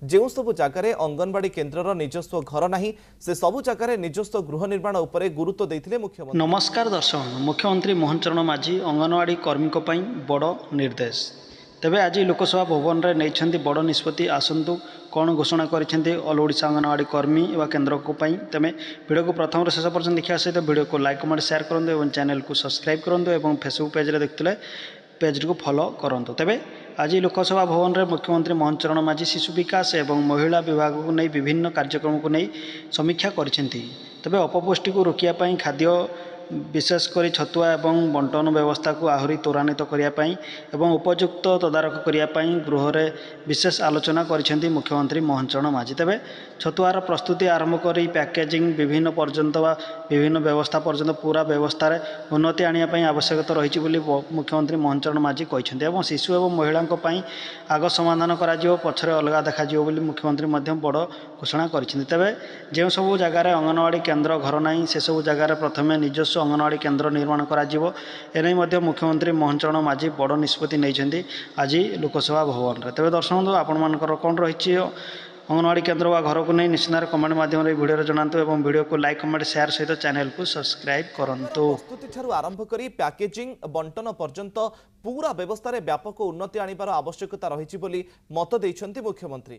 जो सबु जगार अंगनवाड़ी केन्द्र निजस्व घर ना से सबु जगार निजस्व गृह निर्माण उपर गुरुत्व देते मुख्यमंत्री। नमस्कार दर्शक, मुख्यमंत्री मोहन चरण माझी अंगनवाड़ी कर्मी बड़ निर्देश। तेबे आज लोकसभा भवन में नहीं बड़ निष्पत्ति आसतु कौन घोषणा करछन्ते ऑल ओडिशा अंगनवाड़ी कर्मी एवं केन्द्र को तेमे वीडियो को प्रथम शेष पर्यटन देखा सहित वीडियो को लाइक कमेंट शेयर करूँ और चैनल को सब्सक्राइब करूँ और फेसबुक पेज देखते पेज को फॉलो करूँ। तेबे आज लोकसभा भवन में मुख्यमंत्री मोहन चरण माझी शिशु विकास एवं महिला विभाग को नहीं विभिन्न कार्यक्रम को नहीं समीक्षा करिसेंती। तेबे अपपुष्टि को रोकिया खाद्य विशेषकर छतुआ एवं बंटन व्यवस्था को आहरी त्वरान्वित करने एवं उपयुक्त तदारख करने गृह में विशेष आलोचना करिसेंती मुख्यमंत्री मोहन चरण माझी। तेबे छतुआर प्रस्तुति आरंभ कर पैकेजिंग विभिन्न पर्यंत विभिन्न व्यवस्था पर्यंत पूरा व्यवस्था उन्नति आने आवश्यकता रही मुख्यमंत्री मोहन चरण माझी कहते हैं। शिशु एवं महिला आग समाधान कर पछरे अलग देखा मुख्यमंत्री बड़ घोषणा करिसेंती। तेबे जो सब जगार अंगनवाड़ी केन्द्र घर ना से सब जगार प्रथम निजस्व अंगनवाड़ी केन्द्र निर्माण करें मुख्यमंत्री मोहन चरण माझी बड़ निष्पत्ति नहीं आज लोकसभा भवन में। तेज दर्शक आपण कौन रही अंगनवाड़ी केन्द्र व घर को नहीं निश्चित कमेंट माध्यम वीडियो जनातु और वीडियो को लाइक कमेंट शेयर सहित चैनल को सब्सक्राइब करूँ। प्रस्तुति आरंभ कर पैकेजिंग बंटन पर्यंत पूरा व्यवस्था व्यापक उन्नति आनिबार आवश्यकता रही मत देइछन्ति मुख्यमंत्री।